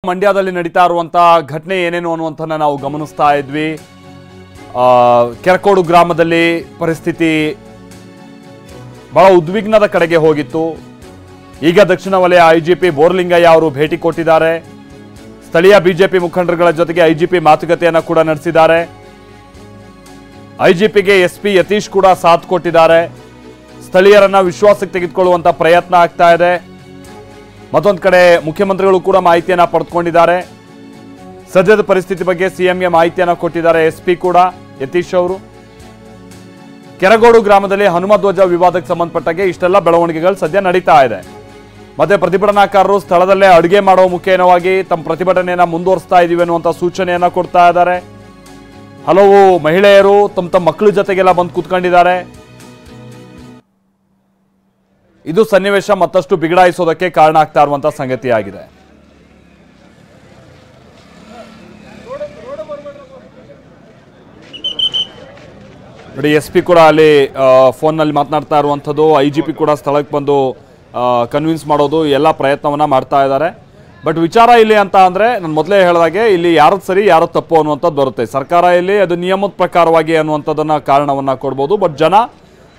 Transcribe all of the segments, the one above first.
ಮಂಡ್ಯದಲ್ಲಿ ನಡೀತಾ ಇರುವಂತಹ ಘಟನೆ ಏನೇನು ಅನ್ನುವಂತನ್ನ ನಾವು ಗಮನಿಸ್ತಾ ಇದ್ವಿ. ಕೆರಕೋಡು ಗ್ರಾಮದಲ್ಲಿ ಪರಿಸ್ಥಿತಿ ಬಹಳ ಉದ್ವಿಗ್ನದ ಕಡೆಗೆ ಹೋಗಿತ್ತು. ಈಗ ದಕ್ಷಿಣ ವಲಯ ಐಜಿಪಿ ಬೋರ್ಲಿಂಗಯ್ಯ ಅವರು ಭೇಟಿ ಕೊಟ್ಟಿದ್ದಾರೆ. ಸ್ಥಳೀಯ ಬಿಜೆಪಿ ಮುಖಂಡರುಗಳ ಜೊತೆಗೆ ಐಜಿಪಿ ಮಾತುಕತೆಯನ್ನ ಕೂಡ ನಡೆಸಿದ್ದಾರೆ. ಐಜಿಪಿಗೆ ಎಸ್ಪಿ ಯತೀಶ್ ಕೂಡ ಸಾಥ್ ಕೊಟ್ಟಿದ್ದಾರೆ. ಸ್ಥಳೀಯರನ್ನ ವಿಶ್ವಾಸಕ್ಕೆ ತೆಗೆದುಕೊಳ್ಳುವಂತ ಪ್ರಯತ್ನ ಆಗ್ತಾ ಇದೆ. ಮತ್ತೊಂದು ಕಡೆ ಮುಖ್ಯಮಂತ್ರಿಗಳು ಕೂಡ ಮಾಹಿತಿಯನ್ನ ಪಡೆದುಕೊಂಡಿದ್ದಾರೆ. ಸದ್ಯದ ಪರಿಸ್ಥಿತಿ ಬಗ್ಗೆ ಸಿಎಂಗೆ ಮಾಹಿತಿಯನ್ನ ಕೊಟ್ಟಿದ್ದಾರೆ ಎಸ್ಪಿ ಕೂಡ ಯತೀಶ್ ಅವರು. ಕೆರಗೋಡು ಗ್ರಾಮದಲ್ಲಿ ಹನುಮಧ್ವಜ ವಿವಾದಕ್ಕೆ ಸಂಬಂಧಪಟ್ಟಾಗೆ ಇಷ್ಟೆಲ್ಲ ಬೆಳವಣಿಗೆಗಳು ಸದ್ಯ ನಡೀತಾ ಇದೆ. ಮತ್ತೆ ಪ್ರತಿಭಟನಾಕಾರರು ಸ್ಥಳದಲ್ಲೇ ಅಡುಗೆ ಮಾಡೋ ಮುಖೇನವಾಗಿ ತಮ್ಮ ಪ್ರತಿಭಟನೆಯನ್ನ ಮುಂದುವರಿಸ್ತಾ ಇದೀವಿ ಅನ್ನುವಂಥ ಸೂಚನೆಯನ್ನ ಕೊಡ್ತಾ ಇದ್ದಾರೆ. ಹಲವು ಮಹಿಳೆಯರು ತಮ್ಮ ಮಕ್ಕಳ ಜೊತೆಗೆಲ್ಲ ಬಂದು ಕೂತ್ಕೊಂಡಿದ್ದಾರೆ. ಇದು ಸನ್ನಿವೇಶ ಮತ್ತಷ್ಟು ಬಿಗಡಾಯಿಸೋದಕ್ಕೆ ಕಾರಣ ಆಗ್ತಾ ಇರುವಂತಹ ಸಂಗತಿಯಾಗಿದೆ. ನೋಡಿ, ಎಸ್ಪಿ ಕೂಡ ಅಲ್ಲಿ ಫೋನ್ನಲ್ಲಿ ಮಾತನಾಡ್ತಾ ಇರುವಂಥದ್ದು, ಐಜಿಪಿ ಕೂಡ ಸ್ಥಳಕ್ಕೆ ಬಂದು ಕನ್ವಿನ್ಸ್ ಮಾಡೋದು ಎಲ್ಲ ಪ್ರಯತ್ನವನ್ನ ಮಾಡ್ತಾ ಇದ್ದಾರೆ. ಬಟ್ ವಿಚಾರ ಇಲ್ಲಿ ಅಂತ ಅಂದ್ರೆ ನಾನು ಮೊದಲೇ ಹೇಳಿದಾಗೆ ಇಲ್ಲಿ ಯಾರದ್ದು ಸರಿ ಯಾರದ್ದು ತಪ್ಪು ಅನ್ನುವಂಥದ್ದು ಬರುತ್ತೆ. ಸರ್ಕಾರ ಇಲ್ಲಿ ಅದು ನಿಯಮದ ಪ್ರಕಾರವಾಗಿ ಅನ್ನುವಂಥದ್ದನ್ನ ಕಾರಣವನ್ನ ಕೊಡ್ಬೋದು. ಬಟ್ ಜನ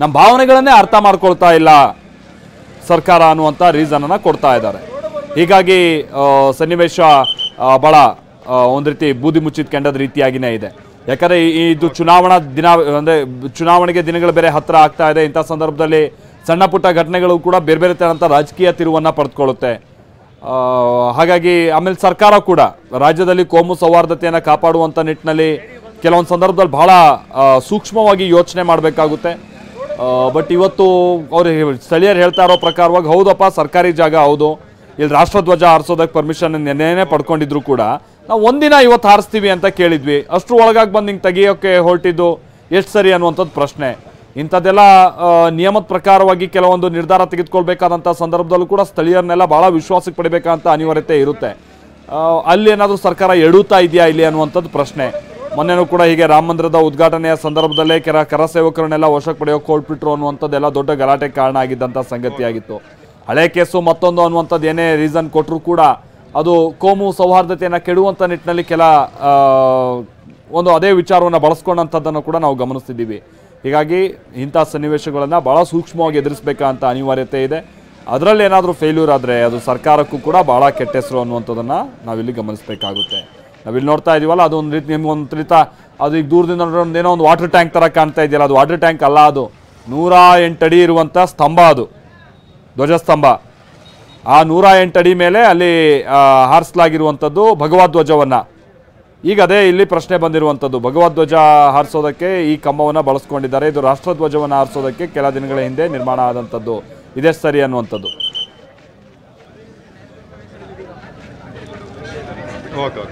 ನಮ್ಮ ಭಾವನೆಗಳನ್ನೇ ಅರ್ಥ ಮಾಡ್ಕೊಳ್ತಾ ಇಲ್ಲ ಸರ್ಕಾರ ಅನ್ನುವಂಥ ರೀಸನ್ ಅನ್ನ ಕೊಡ್ತಾ ಇದ್ದಾರೆ. ಹೀಗಾಗಿ ಸನ್ನಿವೇಶ ಬಹಳ ಒಂದು ರೀತಿ ಬೂದಿ ಮುಚ್ಚಿದ ಕೆಂಡದ ರೀತಿಯಾಗಿನೇ ಇದೆ. ಯಾಕಂದ್ರೆ ಇದು ಚುನಾವಣಾ ದಿನ ಅಂದ್ರೆ ಚುನಾವಣೆಗೆ ದಿನಗಳು ಬೇರೆ ಹತ್ರ ಆಗ್ತಾ ಇದೆ. ಇಂಥ ಸಂದರ್ಭದಲ್ಲಿ ಸಣ್ಣ ಪುಟ್ಟ ಘಟನೆಗಳು ಕೂಡ ಬೇರೆ ಬೇರೆ ತರಂತ ರಾಜಕೀಯ ತಿರುವನ್ನ ಪಡೆದುಕೊಳ್ಳುತ್ತೆ. ಹಾಗಾಗಿ ಆಮೇಲೆ ಸರ್ಕಾರ ಕೂಡ ರಾಜ್ಯದಲ್ಲಿ ಕೋಮು ಸೌಹಾರ್ದತೆಯನ್ನು ಕಾಪಾಡುವಂಥ ನಿಟ್ಟಿನಲ್ಲಿ ಕೆಲವೊಂದು ಸಂದರ್ಭದಲ್ಲಿ ಬಹಳ ಸೂಕ್ಷ್ಮವಾಗಿ ಯೋಚನೆ ಮಾಡಬೇಕಾಗುತ್ತೆ. ಬಟ್ ಇವತ್ತು ಅವ್ರು ಸ್ಥಳೀಯರು ಹೇಳ್ತಾ ಇರೋ ಪ್ರಕಾರವಾಗಿ ಹೌದಪ್ಪ, ಸರ್ಕಾರಿ ಜಾಗ ಹೌದು, ಇಲ್ಲಿ ರಾಷ್ಟ್ರಧ್ವಜ ಹಾರಿಸೋದಕ್ಕೆ ಪರ್ಮಿಷನ್ ನೆನ್ನೆನೇ ಪಡ್ಕೊಂಡಿದ್ರು ಕೂಡ ನಾವು ಒಂದಿನ ಇವತ್ತು ಹಾರಿಸ್ತೀವಿ ಅಂತ ಕೇಳಿದ್ವಿ. ಅಷ್ಟು ಒಳಗಾಗಿ ಬಂದು ಹಿಂಗೆ ತೆಗಿಯೋಕ್ಕೆ ಹೊರಟಿದ್ದು ಎಷ್ಟು ಸರಿ ಅನ್ನುವಂಥದ್ದು ಪ್ರಶ್ನೆ. ಇಂಥದ್ದೆಲ್ಲ ನಿಯಮದ ಪ್ರಕಾರವಾಗಿ ಕೆಲವೊಂದು ನಿರ್ಧಾರ ತೆಗೆದುಕೊಳ್ಬೇಕಾದಂಥ ಸಂದರ್ಭದಲ್ಲೂ ಕೂಡ ಸ್ಥಳೀಯರನ್ನೆಲ್ಲ ಭಾಳ ವಿಶ್ವಾಸಕ್ಕೆ ಪಡಿಬೇಕಂತ ಅನಿವಾರ್ಯತೆ ಇರುತ್ತೆ. ಅಲ್ಲಿ ಏನಾದರೂ ಸರ್ಕಾರ ಎಡುತ್ತಾ ಇದೆಯಾ ಇಲ್ಲಿ ಅನ್ನುವಂಥದ್ದು ಪ್ರಶ್ನೆ. ಮೊನ್ನೆನೂ ಕೂಡ ಹೀಗೆ ರಾಮ ಮಂದಿರದ ಉದ್ಘಾಟನೆಯ ಸಂದರ್ಭದಲ್ಲೇ ಕರಸೇವಕರನ್ನೆಲ್ಲ ವಶಕ್ಕೆ ಪಡೆಯೋಕೆ ಹೊರಟ್ಬಿಟ್ರು ಅನ್ನುವಂಥದ್ದೆಲ್ಲ ದೊಡ್ಡ ಗಲಾಟೆಗೆ ಕಾರಣ ಆಗಿದ್ದಂಥ ಸಂಗತಿಯಾಗಿತ್ತು. ಹಳೆ ಕೇಸು ಮತ್ತೊಂದು ಅನ್ನುವಂಥದ್ದು ಏನೇ ರೀಸನ್ ಕೊಟ್ಟರು ಕೂಡ ಅದು ಕೋಮು ಸೌಹಾರ್ದತೆಯನ್ನು ಕೆಡುವಂಥ ನಿಟ್ಟಿನಲ್ಲಿ ಒಂದು ಅದೇ ವಿಚಾರವನ್ನು ಬಳಸ್ಕೊಂಡಂಥದ್ದನ್ನು ಕೂಡ ನಾವು ಗಮನಿಸ್ತಿದ್ದೀವಿ. ಹೀಗಾಗಿ ಇಂಥ ಸನ್ನಿವೇಶಗಳನ್ನು ಭಾಳ ಸೂಕ್ಷ್ಮವಾಗಿ ಎದುರಿಸಬೇಕಂತ ಅನಿವಾರ್ಯತೆ ಇದೆ. ಅದರಲ್ಲಿ ಏನಾದರೂ ಫೇಲ್ಯೂರ್ ಆದರೆ ಅದು ಸರ್ಕಾರಕ್ಕೂ ಕೂಡ ಭಾಳ ಕೆಟ್ಟ ಹೆಸರು ಅನ್ನುವಂಥದ್ದನ್ನು ನಾವಿಲ್ಲಿ ಗಮನಿಸಬೇಕಾಗುತ್ತೆ. ನಾವಿಲ್ಲಿ ನೋಡ್ತಾ ಇದೀವಲ್ಲ, ಅದು ಒಂದು ರೀತಿ ನಿಮ್ಗೊಂದು ರೀತಿ ಅದು ಈಗ ದೂರದಿಂದ ಏನೋ ಒಂದು ವಾಟರ್ ಟ್ಯಾಂಕ್ ಥರ ಕಾಣ್ತಾ ಇದೆಯಲ್ಲ, ಅದು ವಾಟರ್ ಟ್ಯಾಂಕ್ ಅಲ್ಲ, ಅದು 108 ಅಡಿ ಇರುವಂಥ ಸ್ತಂಭ, ಅದು ಧ್ವಜಸ್ತಂಭ. ಆ 108 ಅಡಿ ಮೇಲೆ ಅಲ್ಲಿ ಹಾರಿಸಲಾಗಿರುವಂಥದ್ದು ಭಗವಧ್ವಜವನ್ನು. ಈಗ ಅದೇ ಇಲ್ಲಿ ಪ್ರಶ್ನೆ ಬಂದಿರುವಂಥದ್ದು, ಭಗವಧ್ವಜ ಹಾರಿಸೋದಕ್ಕೆ ಈ ಕಂಬವನ್ನು ಬಳಸ್ಕೊಂಡಿದ್ದಾರೆ. ಇದು ರಾಷ್ಟ್ರಧ್ವಜವನ್ನು ಹಾರಿಸೋದಕ್ಕೆ ಕೆಲ ದಿನಗಳ ಹಿಂದೆ ನಿರ್ಮಾಣ ಆದಂಥದ್ದು. ಇದೇ ಸರಿ ಅನ್ನುವಂಥದ್ದು. ಓಕೆ.